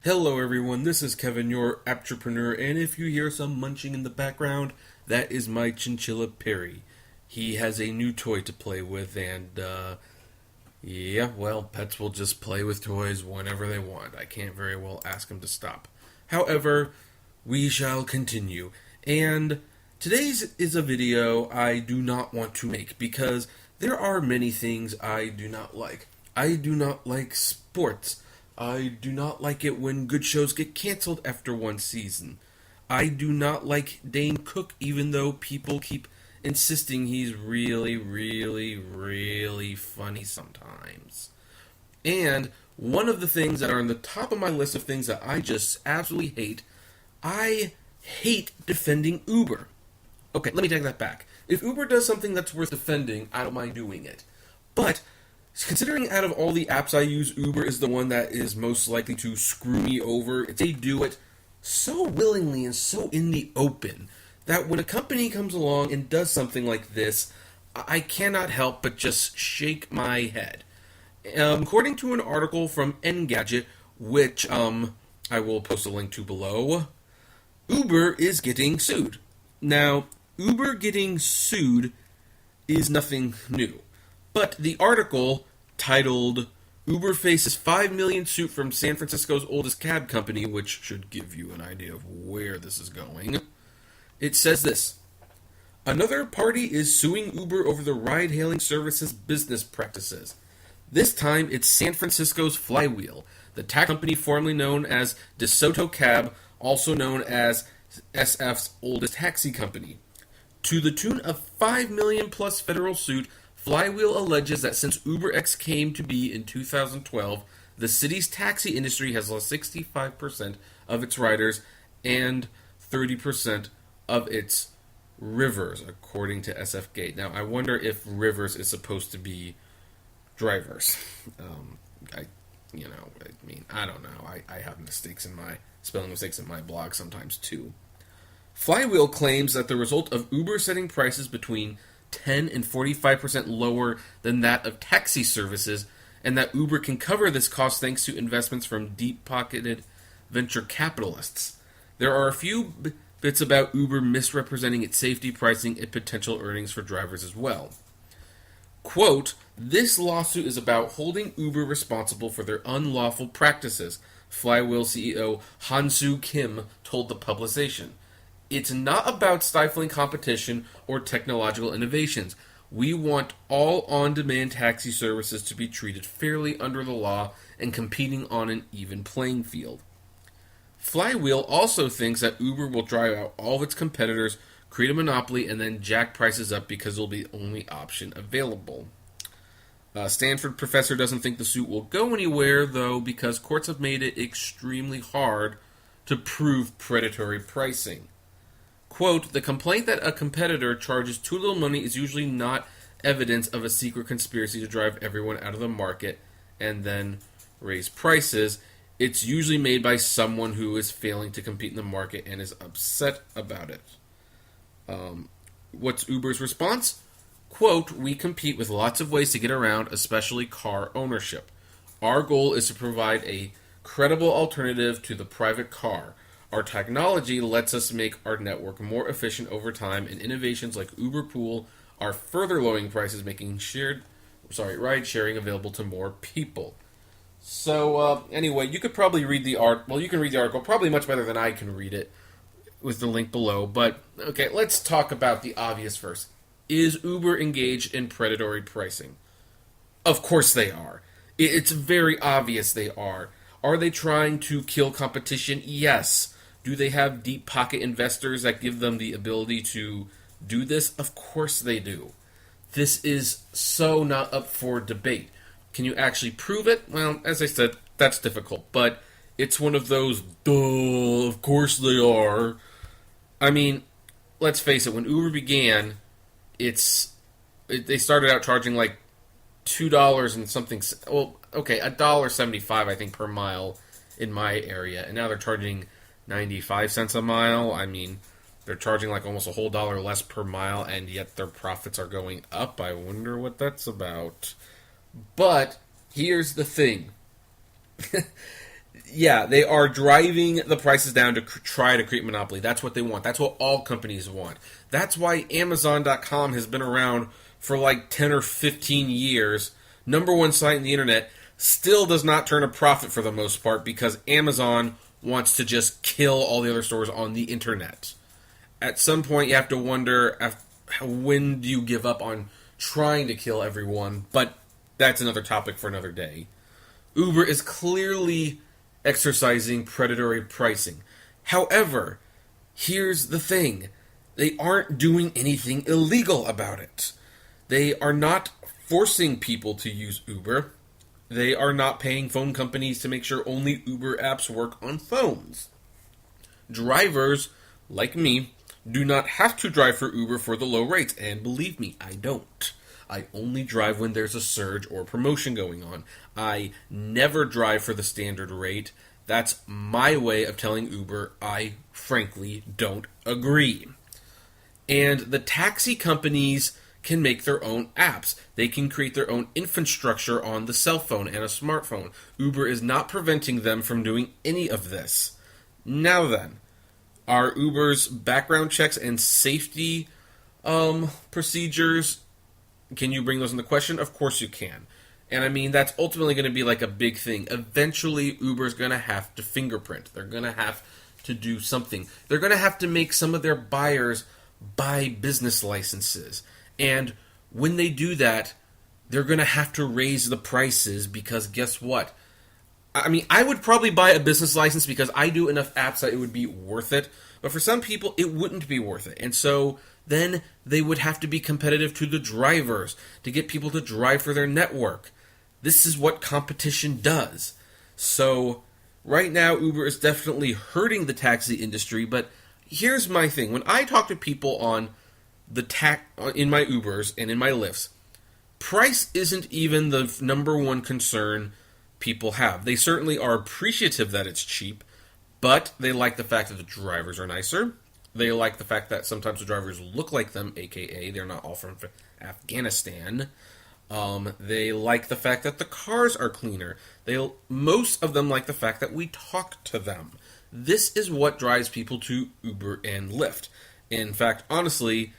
Hello everyone, this is Kevin, your entrepreneur, and if you hear some munching in the background, that is my chinchilla Perry. He has a new toy to play with, and pets will just play with toys whenever they want. I can't very well ask him to stop. However, we shall continue. And today's is a video I do not want to make because there are many things I do not like. I do not like sports. I do not like it when good shows get canceled after one season. I do not like Dane Cook, even though people keep insisting he's really, really, really funny sometimes. And one of the things that are on the top of my list of things that I just absolutely hate, I hate defending Uber. Okay, let me take that back. If Uber does something that's worth defending, I don't mind doing it. But considering out of all the apps I use, Uber is the one that is most likely to screw me over. They do it so willingly and so in the open that when a company comes along and does something like this, I cannot help but just shake my head. According to an article from Engadget, which I will post a link to below, Uber is getting sued. Now, Uber getting sued is nothing new. But the article, titled Uber Faces $5 Million Suit from San Francisco's Oldest Cab Company, which should give you an idea of where this is going, it says this: another party is suing Uber over the ride-hailing service's business practices. This time it's San Francisco's Flywheel, the taxi company formerly known as DeSoto Cab, also known as SF's oldest taxi company. To the tune of $5 million plus federal suit, Flywheel alleges that since UberX came to be in 2012, the city's taxi industry has lost 65% of its riders and 30% of its rivers, according to SF Gate. Now, I wonder if rivers is supposed to be drivers. I don't know. I have spelling mistakes in my blog sometimes too. Flywheel claims that the result of Uber setting prices between 10 and 45% lower than that of taxi services, and that Uber can cover this cost thanks to investments from deep-pocketed venture capitalists. There are a few bits about Uber misrepresenting its safety pricing and potential earnings for drivers as well. Quote, this lawsuit is about holding Uber responsible for their unlawful practices, Flywheel CEO Hansu Kim told the publication. It's not about stifling competition or technological innovations. We want all on-demand taxi services to be treated fairly under the law and competing on an even playing field. Flywheel also thinks that Uber will drive out all of its competitors, create a monopoly, and then jack prices up because it'll be the only option available. Stanford professor doesn't think the suit will go anywhere, though, because courts have made it extremely hard to prove predatory pricing. Quote, the complaint that a competitor charges too little money is usually not evidence of a secret conspiracy to drive everyone out of the market and then raise prices. It's usually made by someone who is failing to compete in the market and is upset about it. What's Uber's response? Quote, we compete with lots of ways to get around, especially car ownership. Our goal is to provide a credible alternative to the private car. Our technology lets us make our network more efficient over time, and innovations like Uber Pool are further lowering prices, making ride sharing available to more people. So, anyway, you could probably read the article. Well, you can read the article probably much better than I can read it with the link below. But, okay, let's talk about the obvious first. Is Uber engaged in predatory pricing? Of course they are. It's very obvious they are. Are they trying to kill competition? Yes. Do they have deep pocket investors that give them the ability to do this? Of course they do. This is so not up for debate. Can you actually prove it? Well, as I said, that's difficult. But it's one of those, duh, of course they are. I mean, let's face it, when Uber began, they started out charging like $2 and something, well, okay, $1.75 I think per mile in my area, and now they're charging 95 cents a mile. I mean, they're charging like almost a whole dollar less per mile, and yet their profits are going up. I wonder what that's about. But here's the thing. Yeah, they are driving the prices down to try to create monopoly. That's what they want. That's what all companies want. That's why Amazon.com has been around for like 10 or 15 years. Number one site on the internet, still does not turn a profit for the most part because Amazon wants to just kill all the other stores on the internet. At some point, you have to wonder when do you give up on trying to kill everyone, but that's another topic for another day. Uber is clearly exercising predatory pricing. However, here's the thing. They aren't doing anything illegal about it. They are not forcing people to use Uber. They are not paying phone companies to make sure only Uber apps work on phones. Drivers, like me, do not have to drive for Uber for the low rates, and believe me, I don't. I only drive when there's a surge or promotion going on. I never drive for the standard rate. That's my way of telling Uber I frankly don't agree. And the taxi companies can make their own apps. They can create their own infrastructure on the cell phone and a smartphone. Uber is not preventing them from doing any of this. Now then, are Uber's background checks and safety procedures, can you bring those into question? Of course you can. And I mean, that's ultimately going to be like a big thing. Eventually, Uber's going to have to fingerprint. They're going to have to do something. They're going to have to make some of their buyers buy business licenses. And when they do that, they're going to have to raise the prices because guess what? I mean, I would probably buy a business license because I do enough apps that it would be worth it. But for some people, it wouldn't be worth it. And so then they would have to be competitive to the drivers to get people to drive for their network. This is what competition does. So right now, Uber is definitely hurting the taxi industry. But here's my thing. When I talk to people on in my Ubers and in my Lyfts, price isn't even the number one concern people have. They certainly are appreciative that it's cheap, but they like the fact that the drivers are nicer. They like the fact that sometimes the drivers look like them, aka they're not all from Afghanistan. They like the fact that the cars are cleaner. Most of them like the fact that we talk to them. This is what drives people to Uber and Lyft. In fact, honestly,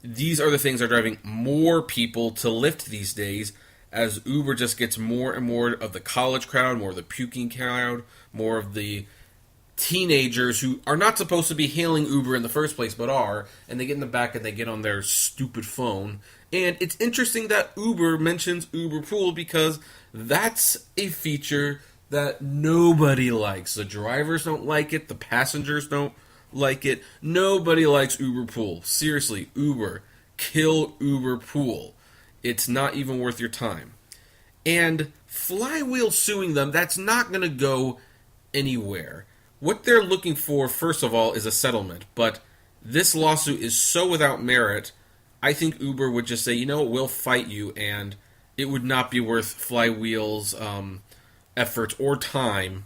these are the things that are driving more people to Lyft these days as Uber just gets more and more of the college crowd, more of the puking crowd, more of the teenagers who are not supposed to be hailing Uber in the first place but are, and they get in the back and they get on their stupid phone. And it's interesting that Uber mentions Uber Pool because that's a feature that nobody likes. The drivers don't like it, the passengers don't like it. Nobody likes Uber Pool. Seriously, Uber, kill Uber Pool. It's not even worth your time. And Flywheel suing them, that's not going to go anywhere. What they're looking for, first of all, is a settlement. But this lawsuit is so without merit, I think Uber would just say, you know what, we'll fight you, and it would not be worth Flywheel's effort or time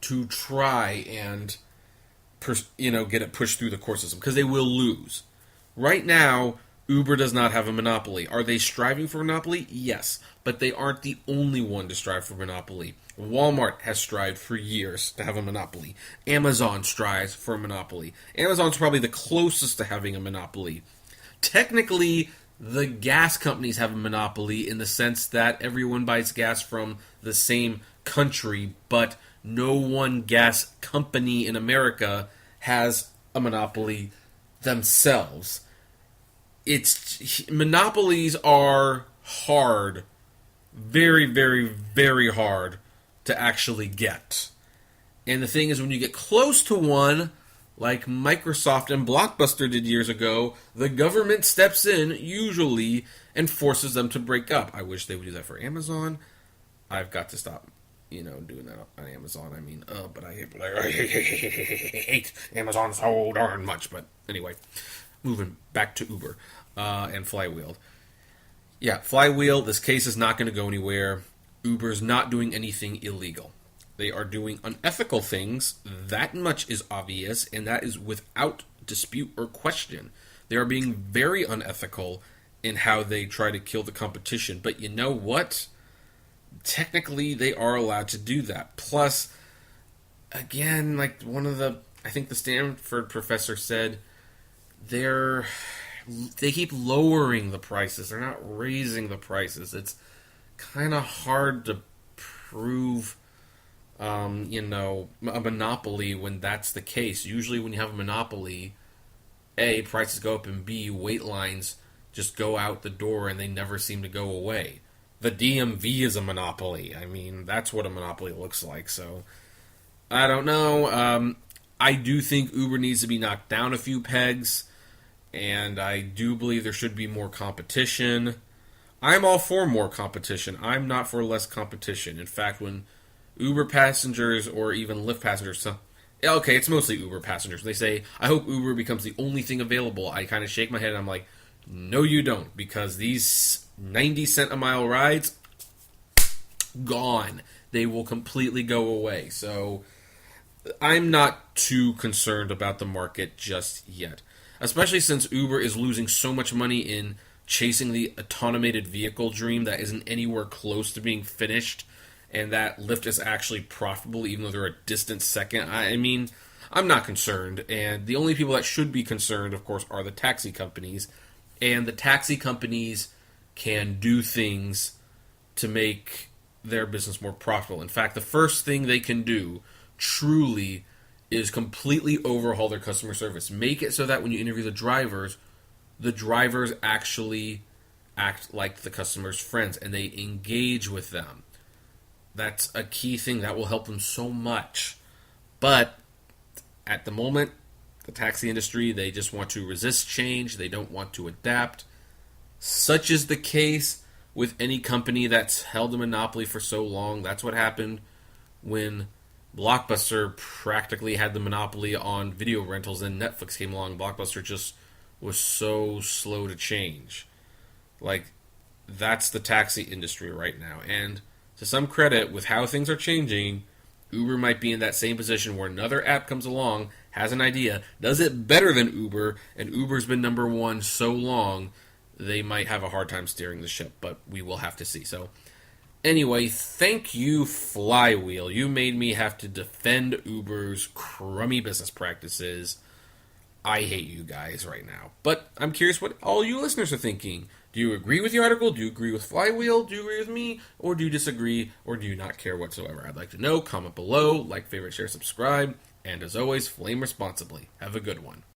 to try and get it pushed through the court system, because they will lose. Right now, Uber does not have a monopoly. Are they striving for monopoly? Yes, but they aren't the only one to strive for monopoly. Walmart has strived for years to have a monopoly. Amazon strives for a monopoly. Amazon's probably the closest to having a monopoly. Technically, the gas companies have a monopoly in the sense that everyone buys gas from the same country, but no one gas company in America has a monopoly themselves. Monopolies are hard, very, very, very hard to actually get. And the thing is, when you get close to one, like Microsoft and Blockbuster did years ago, the government steps in, usually, and forces them to break up. I wish they would do that for Amazon. I've got to stop, doing that on Amazon. I mean, but I hate Amazon so darn much. But anyway, moving back to Uber and Flywheel. Yeah, Flywheel, this case is not going to go anywhere. Uber's not doing anything illegal. They are doing unethical things. That much is obvious, and that is without dispute or question. They are being very unethical in how they try to kill the competition. But you know what? Technically, they are allowed to do that. Plus, again, like I think the Stanford professor said, they keep lowering the prices. They're not raising the prices. It's kind of hard to prove, a monopoly when that's the case. Usually, when you have a monopoly, A, prices go up, and B, wait lines just go out the door and they never seem to go away. The DMV is a monopoly. I mean, that's what a monopoly looks like. So, I don't know. I do think Uber needs to be knocked down a few pegs, and I do believe there should be more competition. I'm all for more competition. I'm not for less competition. In fact, when Uber passengers or even Lyft passengers, okay, it's mostly Uber passengers, they say, I hope Uber becomes the only thing available, I kind of shake my head and I'm like, no you don't, because these 90-cent a mile rides, gone. They will completely go away. So I'm not too concerned about the market just yet, especially since Uber is losing so much money in chasing the automated vehicle dream that isn't anywhere close to being finished, and that Lyft is actually profitable even though they're a distant second. I mean, I'm not concerned, and the only people that should be concerned, of course, are the taxi companies, and the taxi companies can do things to make their business more profitable. In fact, the first thing they can do, truly, is completely overhaul their customer service. Make it so that when you interview the drivers actually act like the customer's friends and they engage with them. That's a key thing that will help them so much. But at the moment, the taxi industry, they just want to resist change. They don't want to adapt. Such is the case with any company that's held a monopoly for so long. That's what happened when Blockbuster practically had the monopoly on video rentals and Netflix came along. Blockbuster just was so slow to change. Like, that's the taxi industry right now. And to some credit, with how things are changing, Uber might be in that same position where another app comes along, has an idea, does it better than Uber, and Uber's been number one so long, they might have a hard time steering the ship, but we will have to see. So, anyway, thank you, Flywheel. You made me have to defend Uber's crummy business practices. I hate you guys right now. But I'm curious what all you listeners are thinking. Do you agree with the article? Do you agree with Flywheel? Do you agree with me? Or do you disagree? Or do you not care whatsoever? I'd like to know. Comment below. Like, favorite, share, subscribe. And as always, flame responsibly. Have a good one.